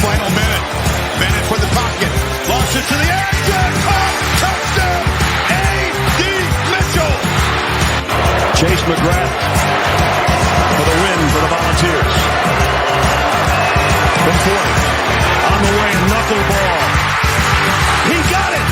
final minute. Bennett for the pocket. Lost it to the edge. Touchdown. A.D. Mitchell. Chase McGrath for the win for the Volunteers. From 40. On the way, knuckleball. He got it.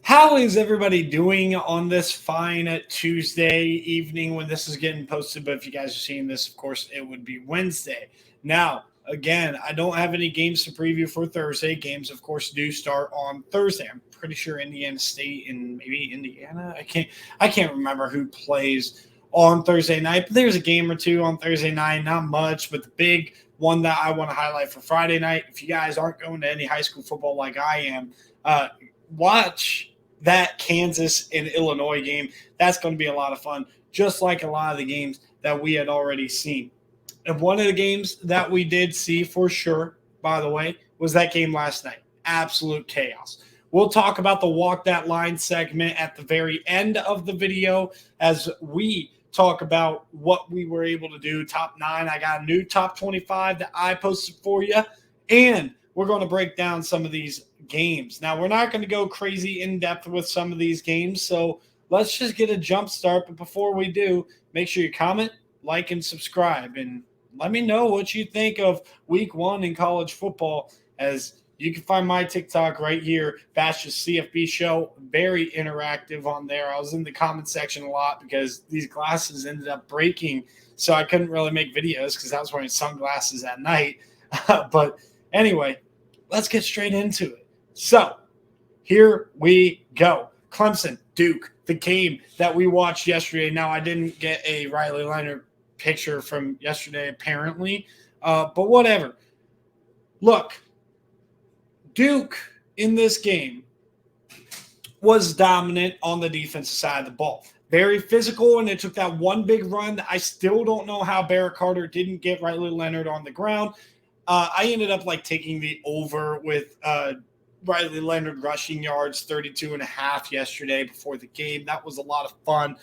How is everybody doing on this fine Tuesday evening when this is getting posted? But if you guys are seeing this, of course, it would be Wednesday. Now, again, I don't have any games to preview for Thursday. Games, of course, do start on Thursday. I'm pretty sure Indiana State and maybe Indiana. I can't remember who plays on Thursday night, but there's a game or two on Thursday night, not much, but the big one that I want to highlight for Friday night, if you guys aren't going to any high school football like I am, watch that Kansas and Illinois game. That's going to be a lot of fun, just like a lot of the games that we had already seen. And one of the games that we did see for sure, by the way, was that game last night. Absolute chaos. We'll talk about the Walk That Line segment at the very end of the video as we talk about what we were able to do. Top 9. I got a new top 25 that I posted for you. And we're going to break down some of these games. Now, we're not going to go crazy in-depth with some of these games, so let's just get a jump start. But before we do, make sure you comment, like, and subscribe. And let me know what you think of week 1 in college football, as you can find my TikTok right here, Bash's CFB Show. Very interactive on there. I was in the comment section a lot because these glasses ended up breaking, so I couldn't really make videos because I was wearing sunglasses at night. But anyway, let's get straight into it. So here we go. Clemson, Duke, the game that we watched yesterday. Now, I didn't get a Riley Leonard picture from yesterday, apparently, but whatever. Look, Duke in this game was dominant on the defensive side of the ball. Very physical, and it took that one big run. I still don't know how Barrett Carter didn't get Riley Leonard on the ground. I ended up taking the over with Riley Leonard rushing yards, 32.5 yesterday before the game. That was a lot of fun.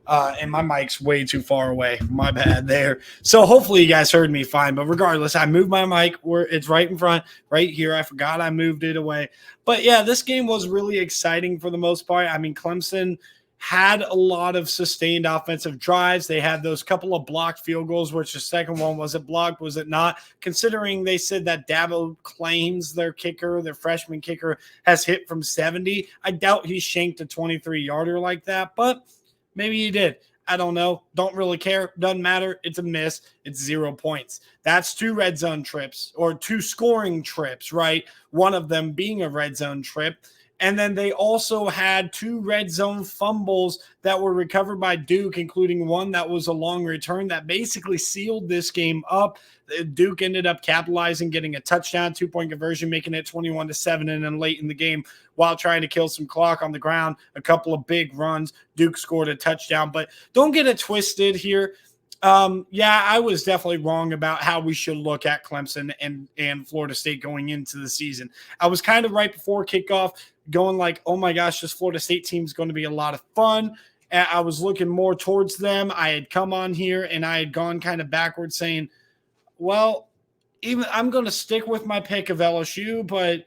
And my mic's way too far away. My bad there. So hopefully you guys heard me fine. But regardless, I moved my mic where it's right in front, right here. I forgot I moved it away. But yeah, this game was really exciting for the most part. I mean, Clemson had a lot of sustained offensive drives. They had those couple of blocked field goals, which the second one, was it blocked? Was it not? Considering they said that Dabo claims their kicker, their freshman kicker, has hit from 70. I doubt he shanked a 23-yarder like that, but maybe he did. I don't know. Don't really care. Doesn't matter. It's a miss. It's 0 points. That's 2 red zone trips, or 2 scoring trips, right? One of them being a red zone trip. And then they also had 2 red zone fumbles that were recovered by Duke, including one that was a long return that basically sealed this game up. Duke ended up capitalizing, getting a touchdown, 2-point conversion, making it 21-7. And then late in the game, while trying to kill some clock on the ground, a couple of big runs, Duke scored a touchdown. But don't get it twisted here. Yeah, I was definitely wrong about how we should look at Clemson and Florida State going into the season. I was kind of right before kickoff going oh my gosh, this Florida State team is going to be a lot of fun. And I was looking more towards them. I had come on here and I had gone kind of backwards saying, well, even I'm going to stick with my pick of LSU, but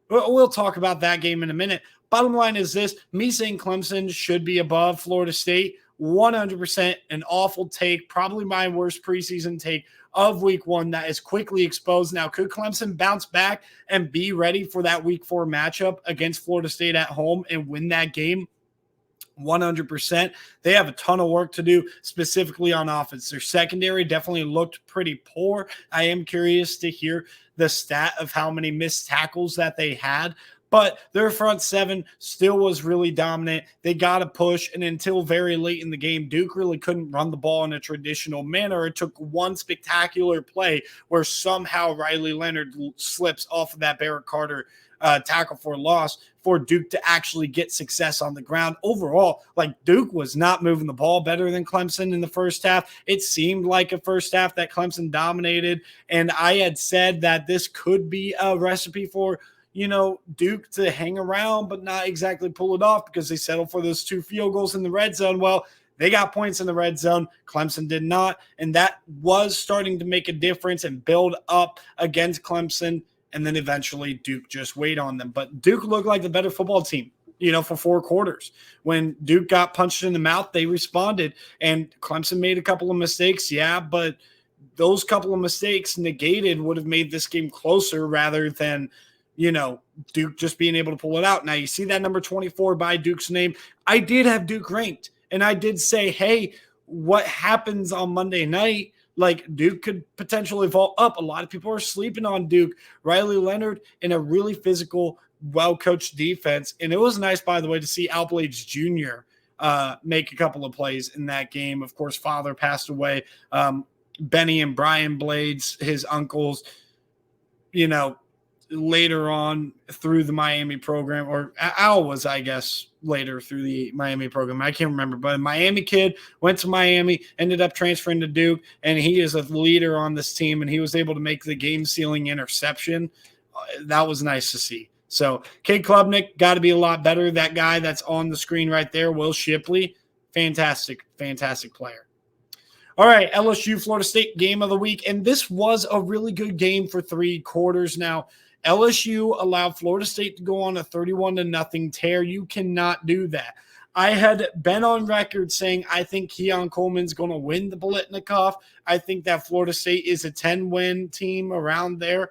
we'll talk about that game in a minute. Bottom line is this: me saying Clemson should be above Florida State, 100% an awful take, probably my worst preseason take of week 1 that is quickly exposed. Now, could Clemson bounce back and be ready for that week 4 matchup against Florida State at home and win that game? 100%. They have a ton of work to do, specifically on offense. Their secondary definitely looked pretty poor. I am curious to hear the stat of how many missed tackles that they had. But their front 7 still was really dominant. They got a push, and until very late in the game, Duke really couldn't run the ball in a traditional manner. It took one spectacular play where somehow Riley Leonard slips off of that Barrett Carter tackle for loss for Duke to actually get success on the ground. Overall, Duke was not moving the ball better than Clemson in the first half. It seemed like a first half that Clemson dominated, and I had said that this could be a recipe for Duke to hang around but not exactly pull it off because they settled for those 2 field goals in the red zone. Well, they got points in the red zone. Clemson did not, and that was starting to make a difference and build up against Clemson, and then eventually Duke just weighed on them. But Duke looked like the better football team, for 4 quarters. When Duke got punched in the mouth, they responded, and Clemson made a couple of mistakes, but those couple of mistakes negated would have made this game closer rather than Duke just being able to pull it out. Now, you see that number 24 by Duke's name. I did have Duke ranked, and I did say, hey, what happens on Monday night? Like, Duke could potentially fall up. A lot of people are sleeping on Duke. Riley Leonard in a really physical, well-coached defense. And it was nice, by the way, to see Al Blades Jr. Make a couple of plays in that game. Of course, father passed away. Benny and Brian Blades, his uncles, later on through the Miami program, or Al was, I guess, later through the Miami program. I can't remember, but a Miami kid went to Miami, ended up transferring to Duke, and he is a leader on this team, and he was able to make the game-sealing interception. That was nice to see. So Cade Klubnik got to be a lot better. That guy that's on the screen right there, Will Shipley, fantastic, fantastic player. All right, LSU, Florida State game of the week, and this was a really good game for 3 quarters. Now, LSU allowed Florida State to go on a 31-0 tear. You cannot do that. I had been on record saying I think Keon Coleman's going to win the Biletnikoff. I think that Florida State is a 10-win team around there.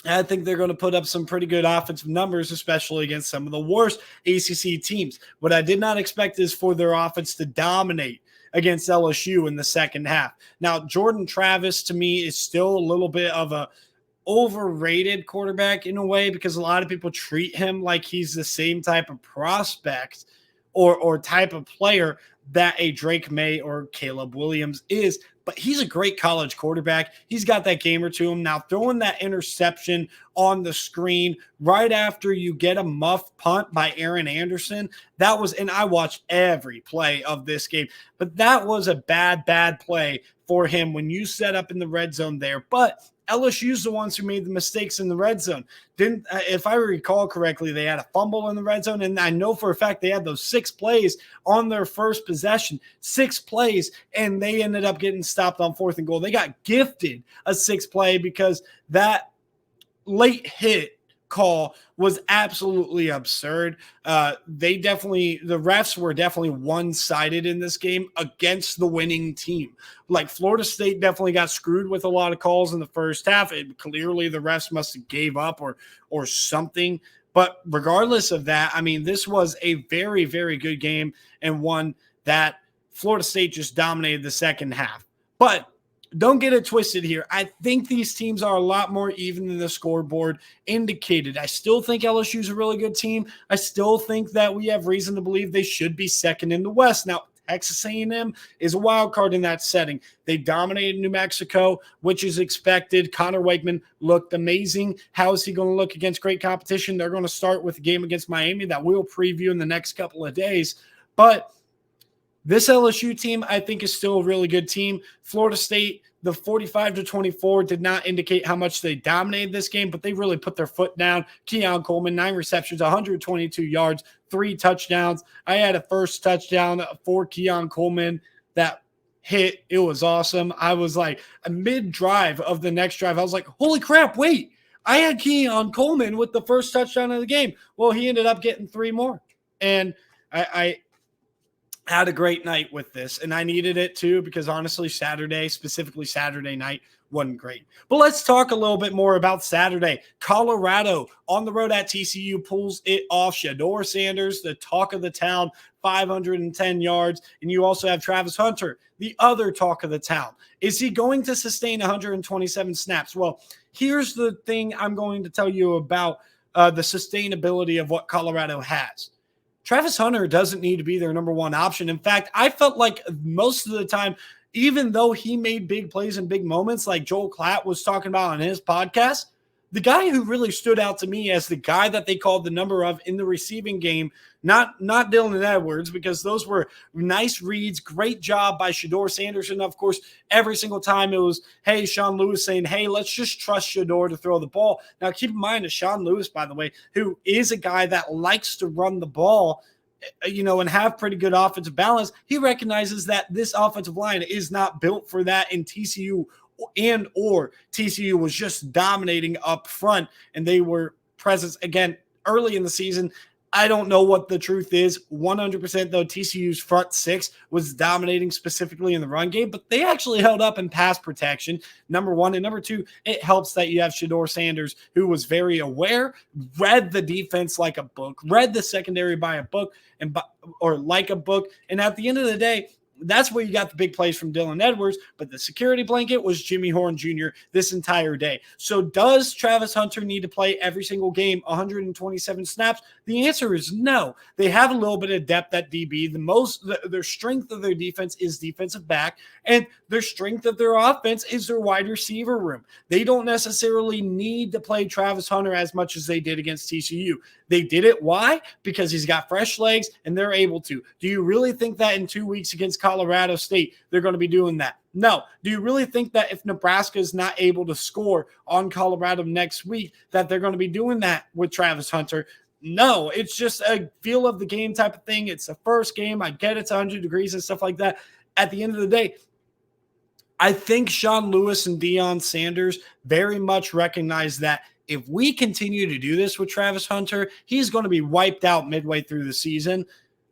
I think they're going to put up some pretty good offensive numbers, especially against some of the worst ACC teams. What I did not expect is for their offense to dominate against LSU in the second half. Now, Jordan Travis, to me, is still a little bit of a overrated quarterback in a way because a lot of people treat him like he's the same type of prospect or type of player that a Drake May or Caleb Williams is, but he's a great college quarterback. He's got that gamer to him. Now, throwing that interception on the screen right after you get a muff punt by Aaron Anderson, that was, and I watched every play of this game, but that was a bad play for him when you set up in the red zone there. But LSU's the ones who made the mistakes in the red zone. If I recall correctly, they had a fumble in the red zone, and I know for a fact they had those 6 plays on their first possession, 6 plays, and they ended up getting stopped on 4th and goal. They got gifted a 6th play because that late hit call was absolutely absurd. The refs were definitely one-sided in this game against the winning team. Like, Florida State definitely got screwed with a lot of calls in the first half. Clearly the refs must have gave up or something. But regardless of that, I mean, this was a very, very good game and one that Florida State just dominated the second half. But don't get it twisted here. I think these teams are a lot more even than the scoreboard indicated. I still think LSU is a really good team. I still think that we have reason to believe they should be second in the West. Now, Texas A&M is a wild card in that setting. They dominated New Mexico, which is expected. Connor Wakeman looked amazing. How is he going to look against great competition? They're going to start with a game against Miami that we'll preview in the next couple of days. But this LSU team, I think, is still a really good team. Florida State, the 45-24 did not indicate how much they dominated this game, but they really put their foot down. Keon Coleman, 9 receptions, 122 yards, 3 touchdowns. I had a first touchdown for Keon Coleman that hit. It was awesome. I was like, a mid-drive of the next drive, I was like, holy crap, wait. I had Keon Coleman with the first touchdown of the game. Well, he ended up getting 3 more. And I had a great night with this, and I needed it too because honestly, specifically Saturday night, wasn't great. But let's talk a little bit more about Saturday. Colorado on the road at TCU pulls it off. Shador Sanders, the talk of the town, 510 yards, and you also have Travis Hunter, the other talk of the town. Is he going to sustain 127 snaps? Well, here's the thing I'm going to tell you about the sustainability of what Colorado has. Travis Hunter doesn't need to be their number 1 option. In fact, I felt like most of the time, even though he made big plays and big moments like Joel Klatt was talking about on his podcast, the guy who really stood out to me as the guy that they called the number of in the receiving game, not Dylan Edwards, because those were nice reads, great job by Shedeur Sanders. And of course, every single time it was, hey, Sean Lewis saying, hey, let's just trust Shedeur to throw the ball. Now, keep in mind that Sean Lewis, by the way, who is a guy that likes to run the ball, and have pretty good offensive balance, he recognizes that this offensive line is not built for that, and TCU was just dominating up front, and they were present again early in the season. I don't know what the truth is 100%, though. TCU's front six was dominating specifically in the run game, but they actually held up in pass protection, number one. And number two, it helps that you have Shedeur Sanders, who was very aware, read the defense like a book, read the secondary by a book, or like a book. And at the end of the day, that's where you got the big plays from Dylan Edwards, but the security blanket was Jimmy Horn Jr. this entire day. So does Travis Hunter need to play every single game, 127 snaps? The answer is no. They have a little bit of depth at DB. Their strength of their defense is defensive back, and their strength of their offense is their wide receiver room. They don't necessarily need to play Travis Hunter as much as they did against TCU. They did it. Why? Because he's got fresh legs and they're able to. Do you really think that in 2 weeks against Colorado State, they're going to be doing that? No. Do you really think that if Nebraska is not able to score on Colorado next week, that they're going to be doing that with Travis Hunter? No. It's just a feel of the game type of thing. It's the first game. I get it's 100 degrees and stuff like that. At the end of the day, I think Sean Lewis and Deion Sanders very much recognize that if we continue to do this with Travis Hunter, he's going to be wiped out midway through the season,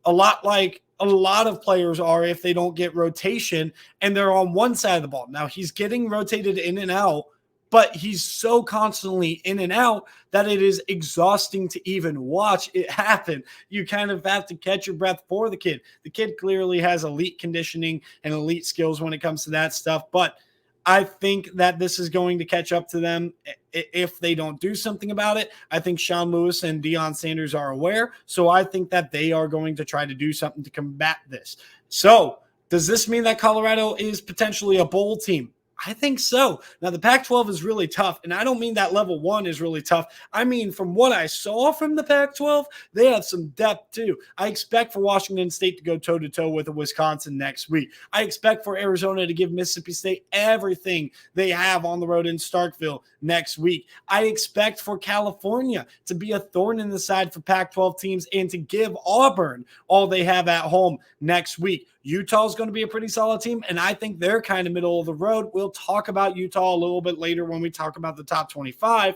a lot like a lot of players are if they don't get rotation and they're on one side of the ball. Now, he's getting rotated in and out, but he's so constantly in and out that it is exhausting to even watch it happen. You kind of have to catch your breath for the kid. The kid clearly has elite conditioning and elite skills when it comes to that stuff, but I think that this is going to catch up to them if they don't do something about it. I think Sean Lewis and Deion Sanders are aware, so I think that they are going to try to do something to combat this. So does this mean that Colorado is potentially a bowl team? I think so. Now, the Pac-12 is really tough, and I don't mean that level one is really tough. I mean, from what I saw from the Pac-12, they have some depth too. I expect for Washington State to go toe-to-toe with Wisconsin next week. I expect for Arizona to give Mississippi State everything they have on the road in Starkville next week. I expect for California to be a thorn in the side for Pac-12 teams and to give Auburn all they have at home next week. Utah is going to be a pretty solid team, and I think they're kind of middle of the road. We'll talk about Utah a little bit later when we talk about the top 25.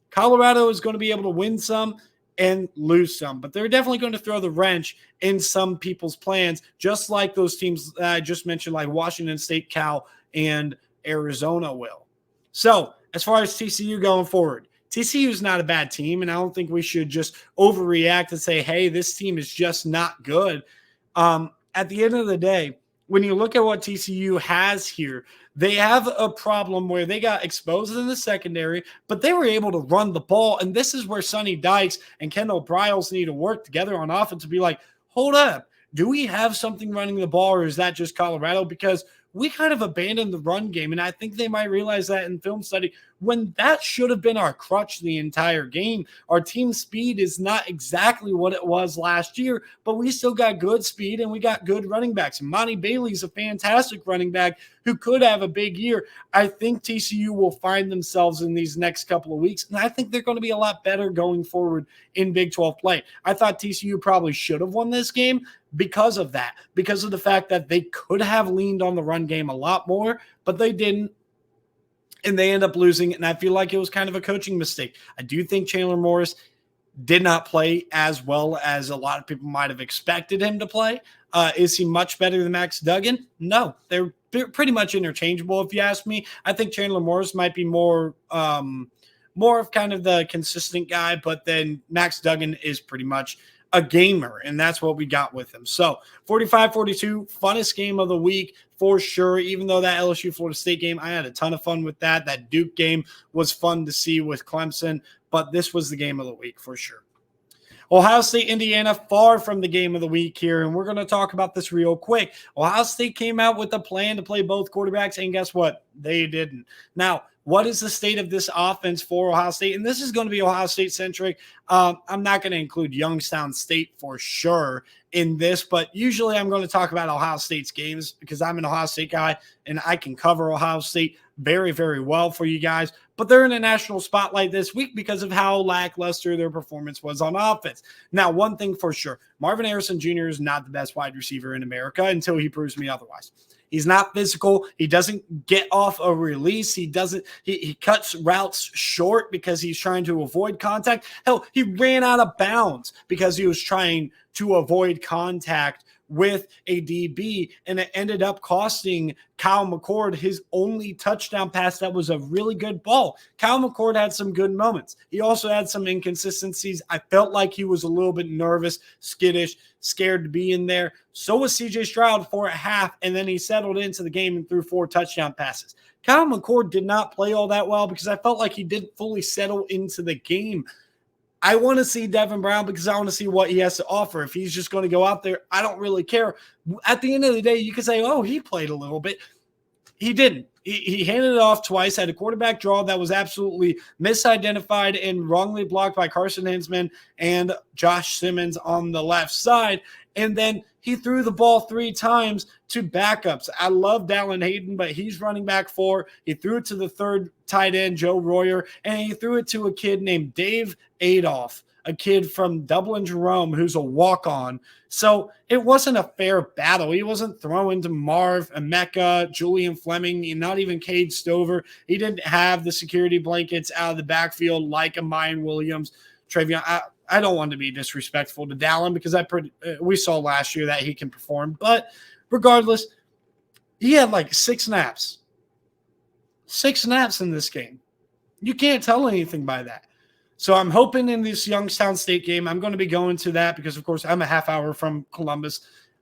Colorado is going to be able to win some and lose some, but they're definitely going to throw the wrench in some people's plans, just like those teams that I just mentioned, like Washington State, Cal, and Arizona will. So as far as TCU going forward, TCU is not a bad team, and I don't think we should just overreact and say, hey, this team is just not good. At the end of the day, when you look at what TCU has here, they have a problem where they got exposed in the secondary, but they were able to run the ball. And this is where Sonny Dykes and Kendall Briles need to work together on offense to be like, hold up, do we have something running the ball, or is that just Colorado? Because we kind of abandoned the run game, and I think they might realize that in film study when that should have been our crutch the entire game. Our team speed is not exactly what it was last year, but we still got good speed and we got good running backs. And Monty Bailey's a fantastic running back who could have a big year. I think TCU will find themselves in these next couple of weeks, and I think they're going to be a lot better going forward in Big 12 play. I thought TCU probably should have won this game because of that, because of the fact that they could have leaned on the run game a lot more, but they didn't. And they end up losing, and I feel like it was kind of a coaching mistake. I do think Chandler Morris did not play as well as a lot of people might have expected him to play. Is he much better than Max Duggan? No, they're pretty much interchangeable, if you ask me. I think Chandler Morris might be more of kind of the consistent guy, but then Max Duggan is pretty much a gamer, and that's what we got with him. So 45-42, funnest game of the week for sure. Even though that LSU Florida State game, I had a ton of fun with that. That Duke game was fun to see with Clemson, but this was the game of the week for sure. Ohio State, Indiana, far from the game of the week here, and we're going to talk about this real quick. Ohio State came out with a plan to play both quarterbacks, and guess what? They didn't. Now, what is the state of this offense for Ohio State? And this is going to be Ohio State centric. I'm not going to include Youngstown State for sure in this, but usually I'm going to talk about Ohio State's games because I'm an Ohio State guy and I can cover Ohio State very, very well for you guys. But they're in a national spotlight this week because of how lackluster their performance was on offense. Now, one thing for sure, Marvin Harrison Jr. is not the best wide receiver in America until he proves me otherwise. He's not physical. He doesn't get off a release. He cuts routes short because he's trying to avoid contact. Hell, he ran out of bounds because he was trying to avoid contact with a DB, and it ended up costing Kyle McCord his only touchdown pass that was a really good ball. Kyle McCord had some good moments. He also had some inconsistencies. I felt like he was a little bit nervous, skittish, scared to be in there. So was CJ Stroud for a half, and then he settled into the game and threw 4 touchdown passes. Kyle McCord did not play all that well because I felt like he didn't fully settle into the game. I want to see Devin Brown because I want to see what he has to offer. If he's just going to go out there, I don't really care. At the end of the day, you can say, oh, he played a little bit. He didn't. He handed it off twice, had a quarterback draw that was absolutely misidentified and wrongly blocked by Carson Hinsman and Josh Simmons on the left side. And then he threw the ball 3 times to backups. I love Dallin Hayden, but he's running back 4. He threw it to the third tight end, Joe Royer, and he threw it to a kid named Dave Adolph, a kid from Dublin Jerome who's a walk-on. So it wasn't a fair battle. He wasn't throwing to Marv, Emeka, Julian Fleming, not even Cade Stover. He didn't have the security blankets out of the backfield like a Mayan Williams, Travion. I don't want to be disrespectful to Dallin because we saw last year that he can perform. But regardless, he had like 6 snaps. 6 snaps in this game. You can't tell anything by that. So I'm hoping in this Youngstown State game, I'm going to be going to that because, of course, I'm a half hour from Columbus.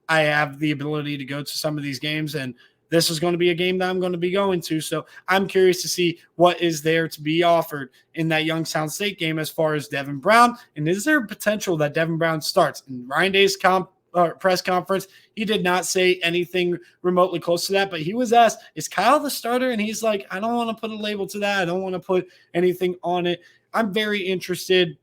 I have the ability to go to some of these games, and this is going to be a game that I'm going to be going to. So I'm curious to see what is there to be offered in that Youngstown State game as far as Devin Brown. And is there potential that Devin Brown starts? In Ryan Day's press conference, he did not say anything remotely close to that, but he was asked, is Kyle the starter? And he's like, I don't want to put a label to that. I don't want to put anything on it. I'm very interested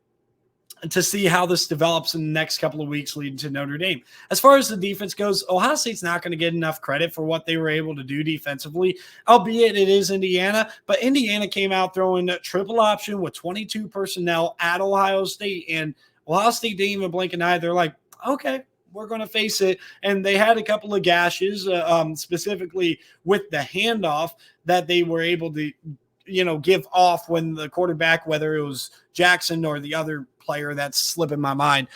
to see how this develops in the next couple of weeks leading to Notre Dame. As far as the defense goes, Ohio State's not going to get enough credit for what they were able to do defensively, albeit it is Indiana. But Indiana came out throwing a triple option with 22 personnel at Ohio State, and Ohio State didn't even blink an eye. They're like, okay, we're going to face it. And they had a couple of gashes, specifically with the handoff that they were able to give off when the quarterback, whether it was Jackson or the other player that's slipping my mind,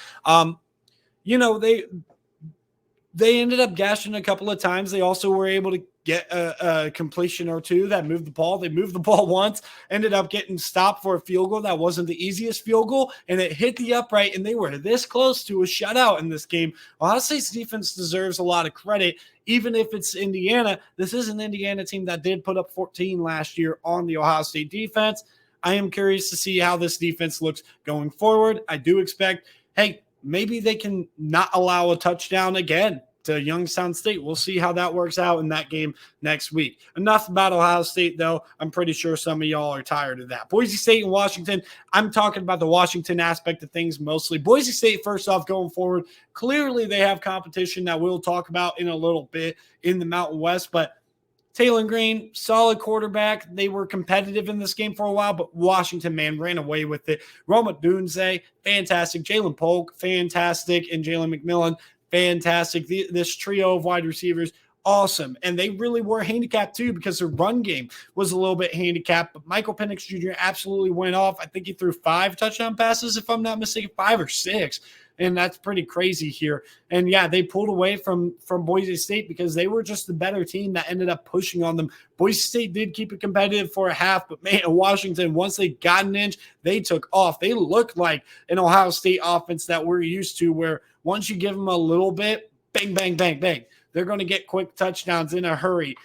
they ended up gashing a couple of times. They also were able to get a completion or two that moved the ball. They moved the ball once, ended up getting stopped for a field goal. That wasn't the easiest field goal, and it hit the upright, and they were this close to a shutout in this game. Ohio State's defense deserves a lot of credit, even if it's Indiana. This is an Indiana team that did put up 14 last year on the Ohio State defense. I am curious to see how this defense looks going forward. I do expect, hey, maybe they can not allow a touchdown again to Youngstown State. We'll see how that works out in that game next week. Enough about Ohio State, though. I'm pretty sure some of y'all are tired of that. Boise State and Washington, I'm talking about the Washington aspect of things mostly. Boise State, first off, going forward, clearly they have competition that we'll talk about in a little bit in the Mountain West, but Taylor Green, solid quarterback. They were competitive in this game for a while, but Washington, man, ran away with it. Roma Dunze, fantastic. Jalen Polk, fantastic. And Jalen McMillan, fantastic. This trio of wide receivers, awesome. And they really were handicapped too because their run game was a little bit handicapped. But Michael Penix Jr. absolutely went off. I think he threw 5 touchdown passes, if I'm not mistaken, 5 or 6. And that's pretty crazy here. And yeah, they pulled away from Boise State because they were just the better team that ended up pushing on them. Boise State did keep it competitive for a half, but man, Washington, once they got an inch, they took off. They looked like an Ohio State offense that we're used to, where once you give them a little bit, bang, bang, bang, bang, they're going to get quick touchdowns in a hurry.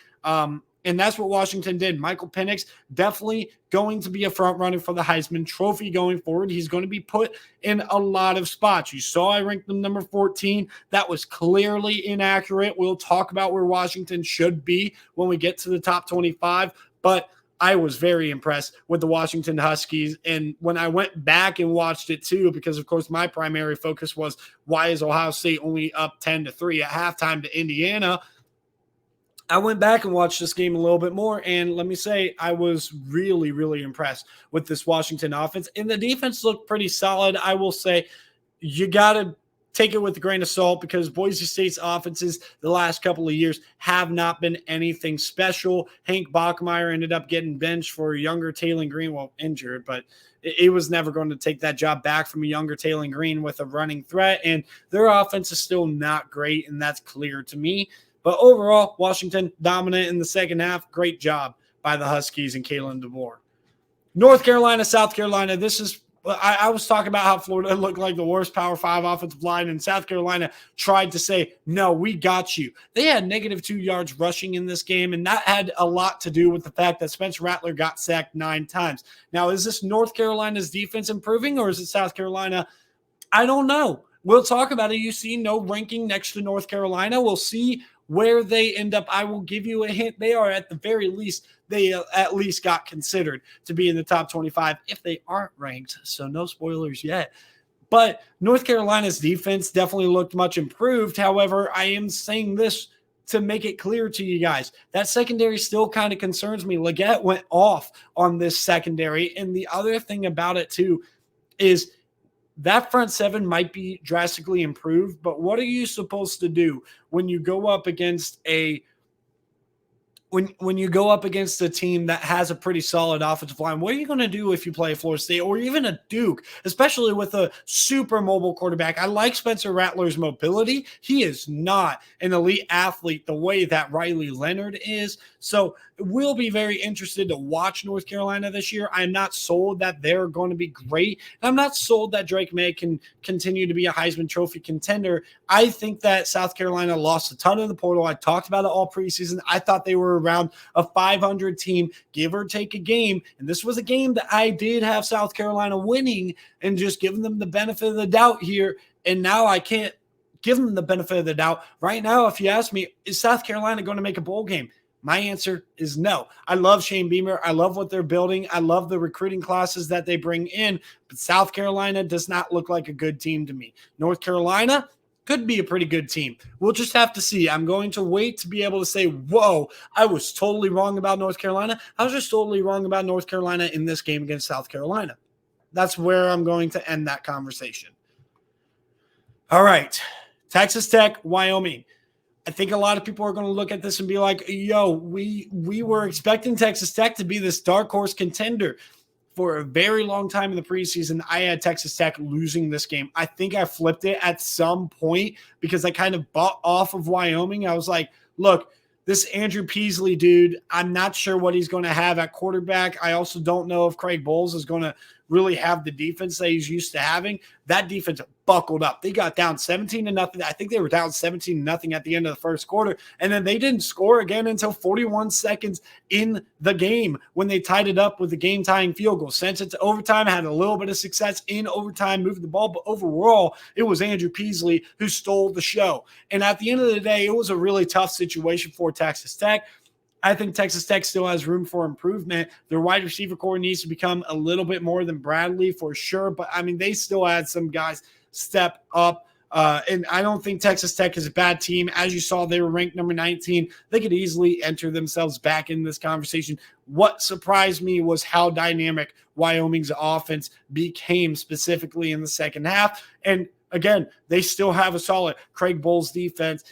And that's what Washington did. Michael Penix definitely going to be a front runner for the Heisman Trophy going forward. He's going to be put in a lot of spots. You saw I ranked them number 14. That was clearly inaccurate. We'll talk about where Washington should be when we get to the top 25. But I was very impressed with the Washington Huskies. And when I went back and watched it too, because of course my primary focus was why is Ohio State only up 10-3 at halftime to Indiana? I went back and watched this game a little bit more, and let me say, I was really, really impressed with this Washington offense. And the defense looked pretty solid. I will say, you got to take it with a grain of salt because Boise State's offenses the last couple of years have not been anything special. Hank Bachmeier ended up getting benched for a younger Taylor Green, well, injured, but it was never going to take that job back from a younger Taylor Green with a running threat. And their offense is still not great, and that's clear to me. But overall, Washington dominant in the second half. Great job by the Huskies and Kalen DeBoer. North Carolina, South Carolina. This is I was talking about how Florida looked like the worst Power 5 offensive line, and South Carolina tried to say, no, we got you. They had -2 yards rushing in this game, and that had a lot to do with the fact that Spencer Rattler got sacked 9 times. Now, is this North Carolina's defense improving, or is it South Carolina? I don't know. We'll talk about it. You see no ranking next to North Carolina. We'll see where they end up. I will give you a hint. They are at the very least, they at least got considered to be in the top 25 if they aren't ranked. So no spoilers yet. But North Carolina's defense definitely looked much improved. However, I am saying this to make it clear to you guys. That secondary still kind of concerns me. Leggett went off on this secondary. And the other thing about it too is that front seven might be drastically improved, but what are you supposed to do when you go up against a when you go up against a team that has a pretty solid offensive line? What are you going to do if you play Florida State or even a Duke, especially with a super mobile quarterback? I like Spencer Rattler's mobility. He is not an elite athlete the way that Riley Leonard is. So we'll be very interested to watch North Carolina this year. I'm not sold that they're going to be great. And I'm not sold that Drake May can continue to be a Heisman Trophy contender. I think that South Carolina lost a ton in the portal. I talked about it all preseason. I thought they were around a 500 team, give or take a game. And this was a game that I did have South Carolina winning and just giving them the benefit of the doubt here. And now I can't give them the benefit of the doubt. Right now, if you ask me, is South Carolina going to make a bowl game? My answer is no. I love Shane Beamer. I love what they're building. I love the recruiting classes that they bring in. But South Carolina does not look like a good team to me. North Carolina could be a pretty good team. We'll just have to see. I'm going to wait to be able to say, whoa, I was totally wrong about North Carolina. I was just totally wrong about North Carolina in this game against South Carolina. That's where I'm going to end that conversation. All right. Texas Tech, Wyoming. I think a lot of people are going to look at this and be like, yo, we were expecting Texas Tech to be this dark horse contender. For a very long time in the preseason, I had Texas Tech losing this game. I think I flipped it at some point because I kind of bought off of Wyoming. I was like, look, this Andrew Peasley dude, I'm not sure what he's going to have at quarterback. I also don't know if Craig Bowles is going to really have the defense that he's used to having. That defense buckled up. They got down 17-0. I think they were down 17-0 at the end of the first quarter. And then they didn't score again until 41 seconds in the game when they tied it up with the game-tying field goal. Sent it to overtime, had a little bit of success in overtime, moved the ball. But overall, it was Andrew Peasley who stole the show. And at the end of the day, it was a really tough situation for Texas Tech. I think Texas Tech still has room for improvement. Their wide receiver core needs to become a little bit more than Bradley for sure. But, I mean, they still had some guys step up. And I don't think Texas Tech is a bad team. As you saw, they were ranked number 19. They could easily enter themselves back in this conversation. What surprised me was how dynamic Wyoming's offense became specifically in the second half. And, again, they still have a solid Craig Bowles defense.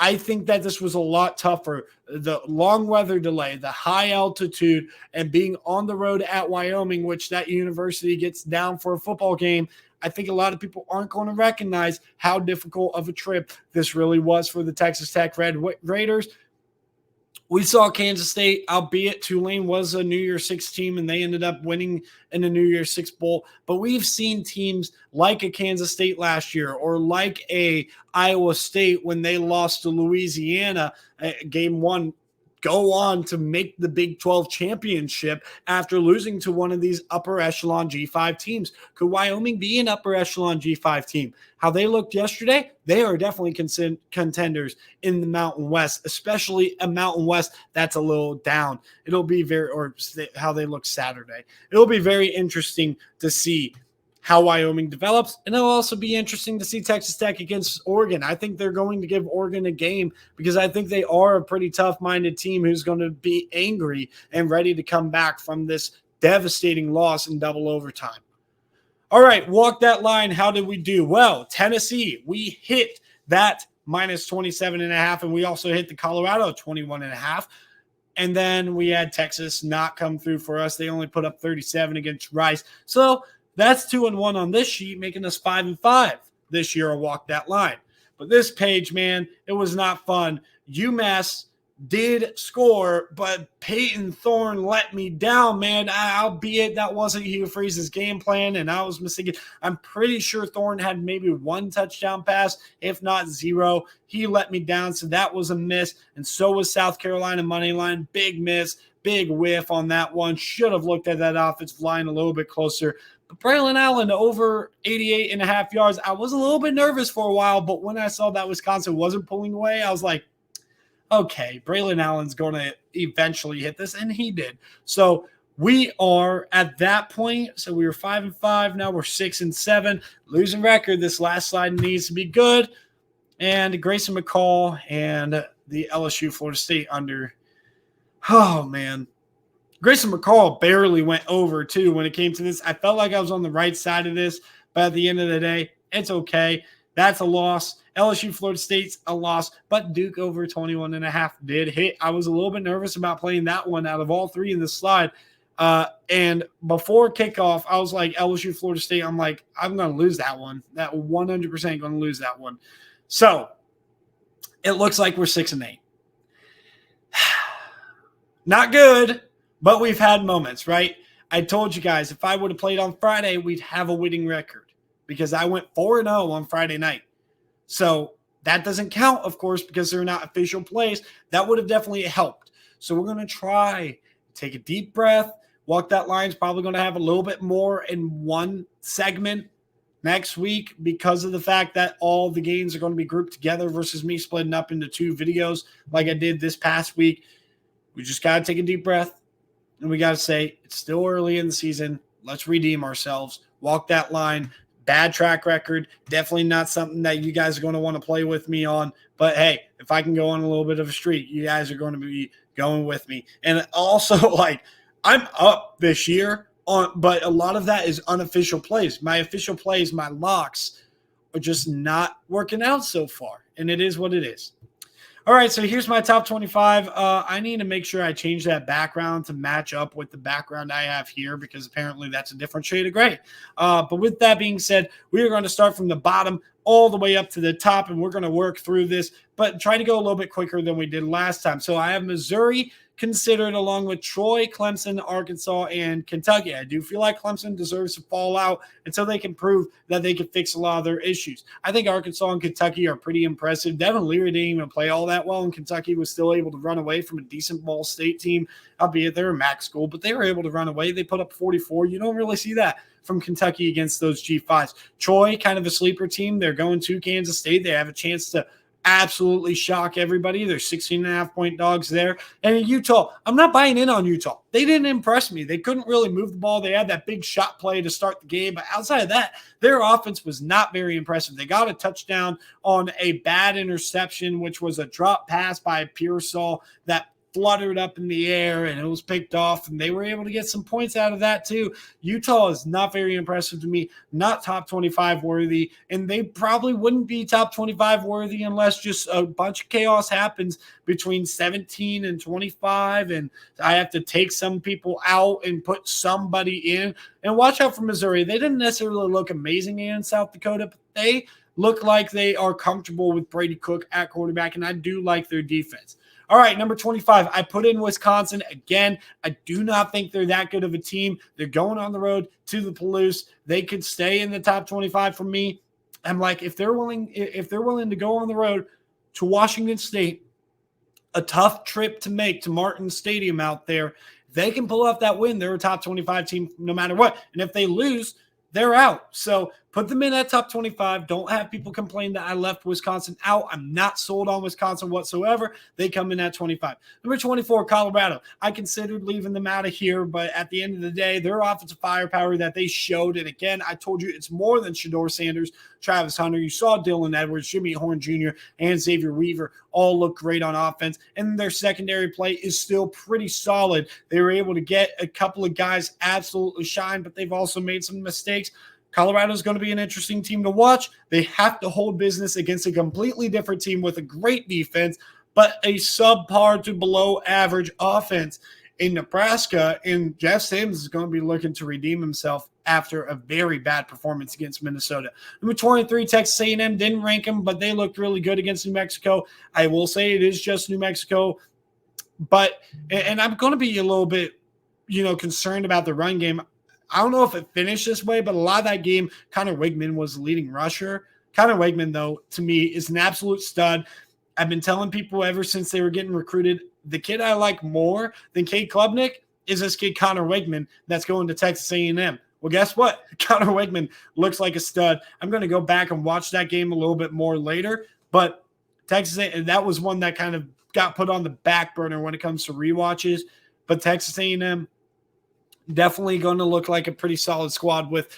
I think that this was a lot tougher. The long weather delay, the high altitude, and being on the road at Wyoming, which that university gets down for a football game, I think a lot of people aren't going to recognize how difficult of a trip this really was for the Texas Tech Red Raiders. We saw Kansas State, albeit Tulane was a New Year's Six team, and they ended up winning in the New Year's Six Bowl. But we've seen teams like a Kansas State last year or like a Iowa State when they lost to Louisiana, game one go on to make the Big 12 championship after losing to one of these upper echelon G5 teams? Could Wyoming be an upper echelon G5 team? How they looked yesterday, they are definitely contenders in the Mountain West, especially a Mountain West that's a little down. It'll be or how they look Saturday. It'll be very interesting to see how Wyoming develops, and it'll also be interesting to see Texas Tech against Oregon. I think they're going to give Oregon a game because I think they are a pretty tough-minded team who's going to be angry and ready to come back from this devastating loss in double overtime. All right, walk that line. How did we do? Well, Tennessee, we hit that minus 27.5, and we also hit the Colorado 21.5. And then we had Texas not come through for us. They only put up 37 against Rice. So that's 2-1 on this sheet, making us 5-5 this year. Walk that line. But this page, man, it was not fun. UMass did score, but Peyton Thorne let me down, man. Albeit that wasn't Hugh Freeze's game plan, and I was mistaken. I'm pretty sure Thorne had maybe one touchdown pass, if not zero. He let me down, so that was a miss, and so was South Carolina money line. Big miss, big whiff on that one. Should have looked at that offensive line a little bit closer. But Braylon Allen over 88.5 yards. I was a little bit nervous for a while, but when I saw that Wisconsin wasn't pulling away, I was like, okay, Braylon Allen's going to eventually hit this, and he did. So we are at that point. So we were 5-5. Now we're 6-7. Losing record. This last slide needs to be good. And Grayson McCall and the LSU Florida State under. Oh, man. Grayson McCall barely went over, too, when it came to this. I felt like I was on the right side of this, but at the end of the day, it's okay. That's a loss. LSU Florida State's a loss, but Duke over 21.5 did hit. I was a little bit nervous about playing that one out of all three in the slide. And before kickoff, I was like, LSU Florida State, I'm like, I'm going to lose that one. That 100% going to lose that one. So it looks like we're 6-8. Not good, but we've had moments, right? I told you guys, if I would have played on Friday, we'd have a winning record because I went 4-0 on Friday night. So that doesn't count, of course, because they're not official plays. That would have definitely helped. So we're going to try, take a deep breath. Walk that line's probably going to have a little bit more in one segment next week because of the fact that all the games are going to be grouped together versus me splitting up into two videos like I did this past week. We just got to take a deep breath, and we got to say it's still early in the season. Let's redeem ourselves. Walk that line. Bad track record. Definitely not something that you guys are going to want to play with me on. But, hey, if I can go on a little bit of a streak, you guys are going to be going with me. And also, like, I'm up this year, but a lot of that is unofficial plays. My official plays, my locks, are just not working out so far. And it is what it is. All right, so here's my top 25. I need to make sure I change that background to match up with the background I have here because apparently that's a different shade of gray. But with that being said, we are going to start from the bottom all the way up to the top, and we're going to work through this, but try to go a little bit quicker than we did last time. So I have Missouri considered along with Troy, Clemson, Arkansas, and Kentucky. I do feel like Clemson deserves to fall out until they can prove that they can fix a lot of their issues. I think Arkansas and Kentucky are pretty impressive. Devin Leary didn't even play all that well, and Kentucky was still able to run away from a decent Ball State team, albeit they're a MAC school, but they were able to run away. They put up 44. You don't really see that from Kentucky against those G5s. Troy, kind of a sleeper team. They're going to Kansas State. They have a chance to absolutely shock everybody. They're 16.5-point dogs there. And in Utah, I'm not buying in on Utah. They didn't impress me. They couldn't really move the ball. They had that big shot play to start the game. But outside of that, their offense was not very impressive. They got a touchdown on a bad interception, which was a drop pass by Pearsall that fluttered up in the air and it was picked off, and they were able to get some points out of that too. Utah is not very impressive to me, not top 25 worthy, and they probably wouldn't be top 25 worthy unless just a bunch of chaos happens between 17 and 25, and I have to take some people out and put somebody in. And watch out for Missouri. They didn't necessarily look amazing in South Dakota, but they look like they are comfortable with Brady Cook at quarterback, and I do like their defense. All right, number 25, I put in Wisconsin. Again, I do not think they're that good of a team. They're going on the road to the Palouse. They could stay in the top 25 for me. I'm like, if they're willing to go on the road to Washington State, a tough trip to make to Martin Stadium out there. If they can pull off that win, they're a top 25 team no matter what. And if they lose, they're out. So put them in that top 25. Don't have people complain that I left Wisconsin out. I'm not sold on Wisconsin whatsoever. They come in at 25. Number 24, Colorado. I considered leaving them out of here, but at the end of the day, their offensive firepower that they showed, and again, I told you it's more than Shedeur Sanders, Travis Hunter. You saw Dylan Edwards, Jimmy Horn Jr., and Xavier Weaver all look great on offense, and their secondary play is still pretty solid. They were able to get a couple of guys absolutely shine, but they've also made some mistakes. Colorado is going to be an interesting team to watch. They have to hold business against a completely different team with a great defense, but a subpar to below average offense in Nebraska. And Jeff Sims is going to be looking to redeem himself after a very bad performance against Minnesota. Number 23, Texas A&M, didn't rank them, but they looked really good against New Mexico. I will say it is just New Mexico, but and I'm going to be a little bit, concerned about the run game. I don't know if it finished this way, but a lot of that game, Connor Wigman was the leading rusher. Connor Wigman, though, to me, is an absolute stud. I've been telling people ever since they were getting recruited, the kid I like more than Cade Klubnik is this kid Connor Wigman that's going to Texas A&M. Well, guess what? Connor Wigman looks like a stud. I'm going to go back and watch that game a little bit more later, but Texas A&M, that was one that kind of got put on the back burner when it comes to rewatches. But Texas A&M, definitely going to look like a pretty solid squad with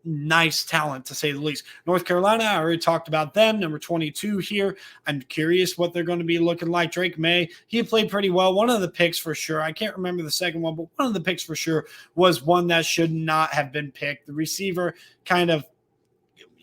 nice talent, to say the least. North Carolina, I already talked about them. Number 22 here. I'm curious what they're going to be looking like. Drake May, he played pretty well. One of the picks for sure, I can't remember the second one, but one of the picks for sure was one that should not have been picked. The receiver kind of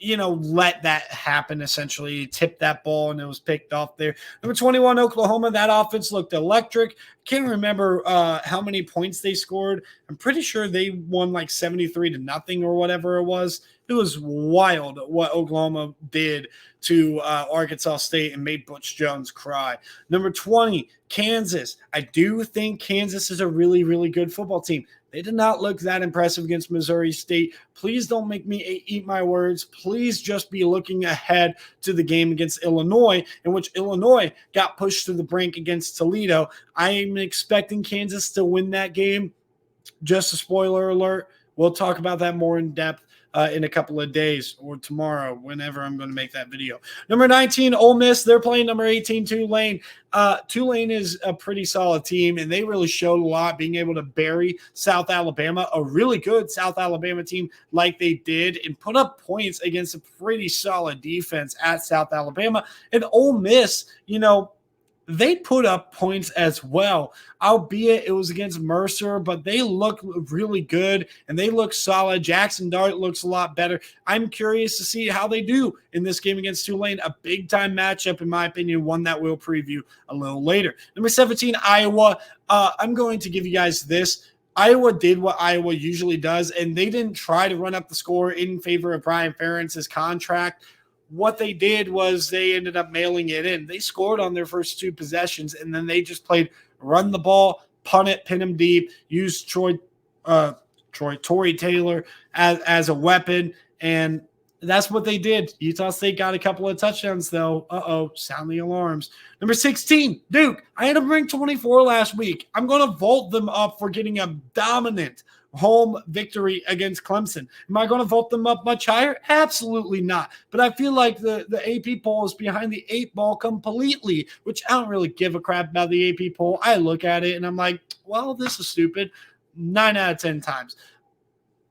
let that happen, essentially. He tipped that ball, and it was picked off there. Number 21, Oklahoma. That offense looked electric. Can't remember how many points they scored. I'm pretty sure they won like 73-0 or whatever it was. It was wild what Oklahoma did to Arkansas State and made Butch Jones cry. Number 20, Kansas. I do think Kansas is a really, really good football team. They did not look that impressive against Missouri State. Please don't make me eat my words. Please just be looking ahead to the game against Illinois, in which Illinois got pushed to the brink against Toledo. I am expecting Kansas to win that game. Just a spoiler alert. We'll talk about that more in depth in a couple of days or tomorrow, whenever I'm going to make that video. Number 19, Ole Miss. They're playing number 18, Tulane. Tulane is a pretty solid team, and they really showed a lot, being able to bury South Alabama, a really good South Alabama team like they did, and put up points against a pretty solid defense at South Alabama. And Ole Miss, they put up points as well, albeit it was against Mercer, but they look really good and they look solid. Jackson Dart looks a lot better. I'm curious to see how they do in this game against Tulane, a big-time matchup, in my opinion, one that we'll preview a little later. Number 17, Iowa. I'm going to give you guys this. Iowa did what Iowa usually does, and they didn't try to run up the score in favor of Brian Ferentz's contract. What they did was they ended up mailing it in. They scored on their first two possessions, and then they just played run the ball, punt it, pin them deep, use Tory Taylor as a weapon, and that's what they did. Utah State got a couple of touchdowns, though. Sound the alarms. Number 16, Duke. I had them ranked 24 last week. I'm going to vault them up for getting a dominant home victory against Clemson. Am I going to vote them up much higher? Absolutely not. But I feel like the AP poll is behind the 8 ball completely, which I don't really give a crap about the AP poll. I look at it and I'm like, well, this is stupid 9 out of 10 times.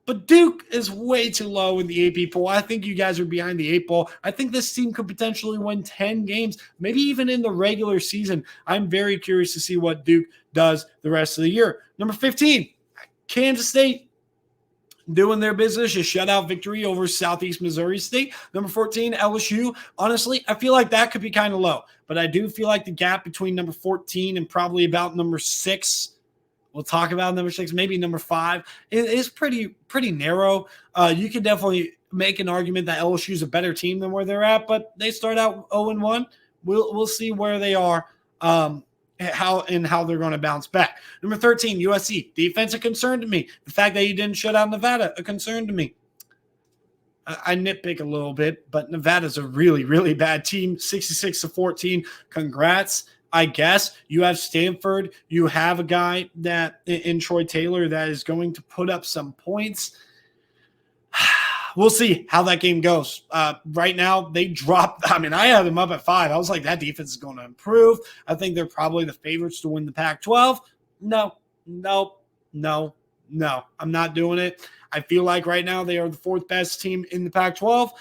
But Duke is way too low in the AP poll. I think you guys are behind the 8 ball. I think this team could potentially win 10 games, maybe even in the regular season. I'm very curious to see what Duke does the rest of the year. Number 15, Kansas State, doing their business, a shutout victory over Southeast Missouri State. Number 14, LSU. Honestly, I feel like that could be kind of low, but I do feel like the gap between number 14 and probably about number 6, we'll talk about number 6, maybe number 5, is pretty narrow. You could definitely make an argument that LSU is a better team than where they're at, but they start out 0-1. We'll see where they are. How they're going to bounce back. Number 13, USC. Defense, a concern to me. The fact that you didn't shut out Nevada, a concern to me. I nitpick a little bit, but Nevada's a really, really bad team. 66-14. Congrats. I guess. You have Stanford. You have a guy that in Troy Taylor that is going to put up some points. We'll see how that game goes. Right now, they dropped. I mean, I had them up at 5. I was like, that defense is going to improve. I think they're probably the favorites to win the Pac-12. No. I'm not doing it. I feel like right now they are the 4th best team in the Pac-12.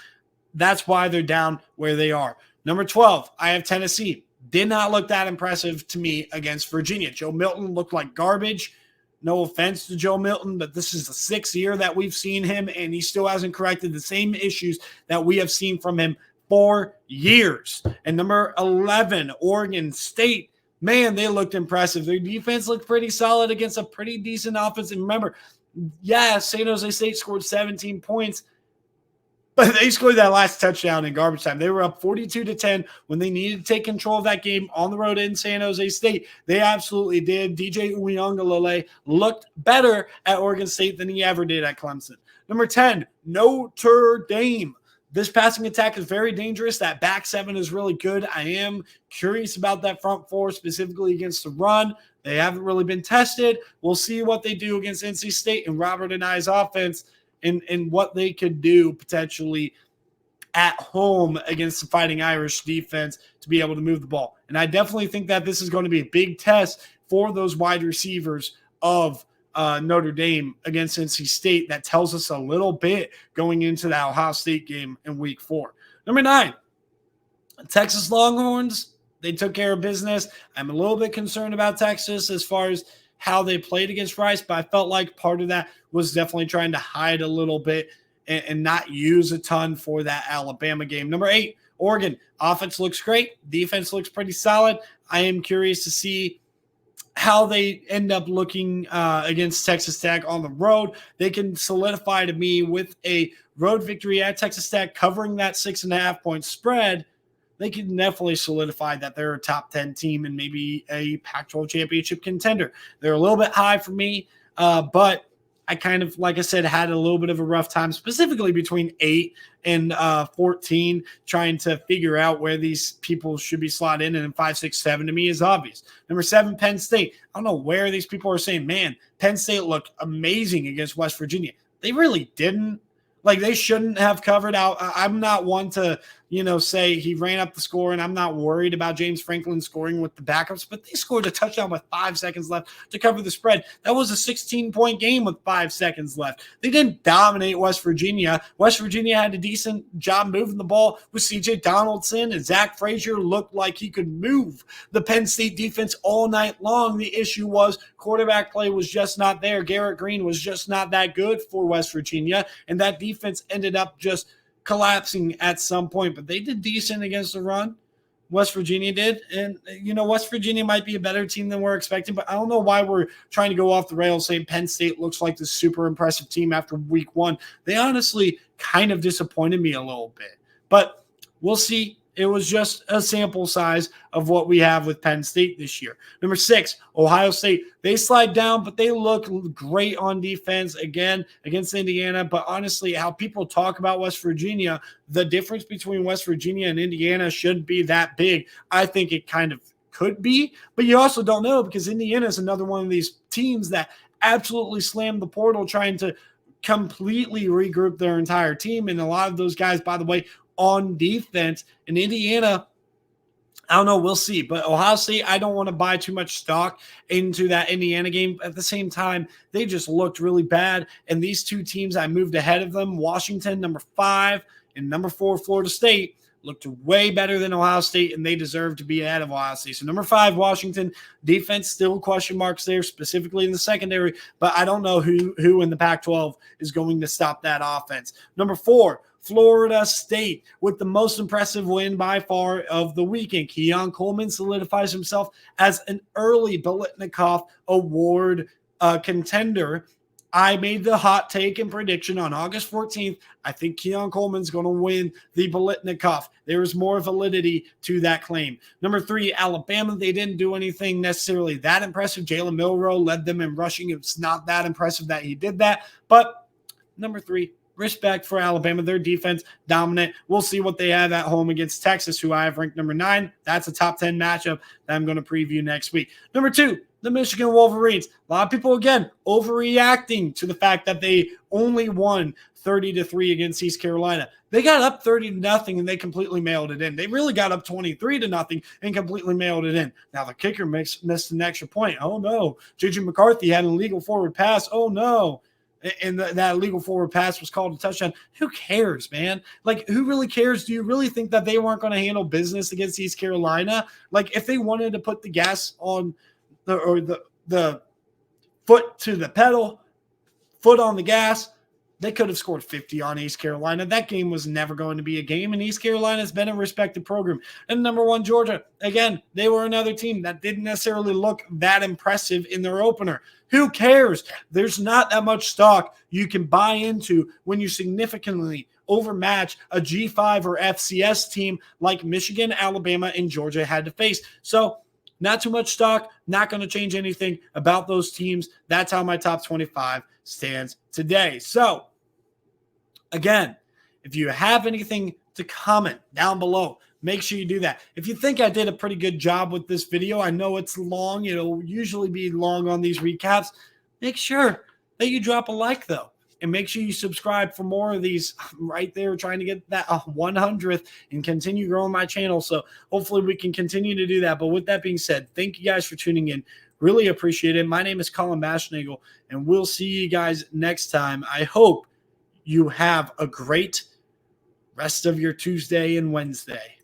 That's why they're down where they are. Number 12, I have Tennessee. Did not look that impressive to me against Virginia. Joe Milton looked like garbage. No offense to Joe Milton, but this is the 6th year that we've seen him, and he still hasn't corrected the same issues that we have seen from him for years. And number 11, Oregon State. Man, they looked impressive. Their defense looked pretty solid against a pretty decent offense. And remember, San Jose State scored 17 points, but they scored that last touchdown in garbage time. They were up 42-10 when they needed to take control of that game on the road in San Jose State. They absolutely did. DJ Uiagalelei looked better at Oregon State than he ever did at Clemson. Number 10, Notre Dame. This passing attack is very dangerous. That back 7 is really good. I am curious about that front 4, specifically against the run. They haven't really been tested. We'll see what they do against NC State and Robert and I's offense and what they could do potentially at home against the Fighting Irish defense to be able to move the ball. And I definitely think that this is going to be a big test for those wide receivers of Notre Dame against NC State. That tells us a little bit going into the Ohio State game in week 4. Number 9, Texas Longhorns. They took care of business. I'm a little bit concerned about Texas as far as how they played against Rice, but I felt like part of that was definitely trying to hide a little bit and not use a ton for that Alabama game. Number 8, Oregon. Offense looks great. Defense looks pretty solid. I am curious to see how they end up looking against Texas Tech on the road. They can solidify to me with a road victory at Texas Tech covering that 6.5-point spread. They can definitely solidify that they're a top 10 team and maybe a Pac-12 championship contender. They're a little bit high for me, but I kind of, like I said, had a little bit of a rough time, specifically between 8 and 14, trying to figure out where these people should be slotted in. And 5, 6, 7 to me is obvious. Number 7, Penn State. I don't know where these people are saying, man, Penn State looked amazing against West Virginia. They really didn't. Like, they shouldn't have covered out. I'm not one to, say he ran up the score, and I'm not worried about James Franklin scoring with the backups, but they scored a touchdown with 5 seconds left to cover the spread. That was a 16-point game with 5 seconds left. They didn't dominate West Virginia. West Virginia had a decent job moving the ball with C.J. Donaldson, and Zach Frazier looked like he could move the Penn State defense all night long. The issue was quarterback play was just not there. Garrett Green was just not that good for West Virginia, and that defense ended up just collapsing at some point, but they did decent against the run. West Virginia did. And, West Virginia might be a better team than we're expecting, but I don't know why we're trying to go off the rails saying Penn State looks like the super impressive team after week 1. They honestly kind of disappointed me a little bit, but we'll see. It was just a sample size of what we have with Penn State this year. Number 6, Ohio State. They slide down, but they look great on defense again against Indiana. But honestly, how people talk about West Virginia, the difference between West Virginia and Indiana shouldn't be that big. I think it kind of could be, but you also don't know because Indiana is another one of these teams that absolutely slammed the portal trying to completely regroup their entire team. And a lot of those guys, by the way, on defense in Indiana, I don't know. We'll see. But Ohio State, I don't want to buy too much stock into that Indiana game. At the same time, they just looked really bad. And these two teams, I moved ahead of them. Washington, number 5, and number 4, Florida State, looked way better than Ohio State, and they deserve to be ahead of Ohio State. So number 5, Washington, defense, still question marks there, specifically in the secondary. But I don't know who in the Pac-12 is going to stop that offense. Number 4, Florida State, with the most impressive win by far of the weekend. Keon Coleman solidifies himself as an early Biletnikoff Award contender. I made the hot take and prediction on August 14th. I think Keon Coleman's going to win the Biletnikoff. There is more validity to that claim. Number 3, Alabama. They didn't do anything necessarily that impressive. Jalen Milroe led them in rushing. It's not that impressive that he did that. But number 3, respect for Alabama. Their defense, dominant. We'll see what they have at home against Texas, who I have ranked number 9. That's a top 10 matchup that I'm going to preview next week. Number 2, the Michigan Wolverines. A lot of people, again, overreacting to the fact that they only won 30-3 against East Carolina. They got up 30-0 and they completely mailed it in. They really got up 23-0 and completely mailed it in. Now the kicker missed an extra point. Oh no. J.J. McCarthy had an illegal forward pass. Oh no. And that illegal forward pass was called a touchdown. Who cares, man? Like, who really cares? Do you really think that they weren't going to handle business against East Carolina? Like, if they wanted to put the gas on the foot to the pedal, foot on the gas, they could have scored 50 on East Carolina. That game was never going to be a game, and East Carolina's been a respected program. And number 1, Georgia, again, they were another team that didn't necessarily look that impressive in their opener. Who cares? There's not that much stock you can buy into when you significantly overmatch a G5 or FCS team like Michigan, Alabama, and Georgia had to face. So not too much stock, not going to change anything about those teams. That's how my top 25 stands today. So, again, if you have anything to comment down below, make sure you do that. If you think I did a pretty good job with this video, I know it's long. It'll usually be long on these recaps. Make sure that you drop a like, though. And make sure you subscribe for more of these. I'm right there trying to get that 100th and continue growing my channel. So hopefully we can continue to do that. But with that being said, thank you guys for tuning in. Really appreciate it. My name is Colin Baschnagel, and we'll see you guys next time. I hope you have a great rest of your Tuesday and Wednesday.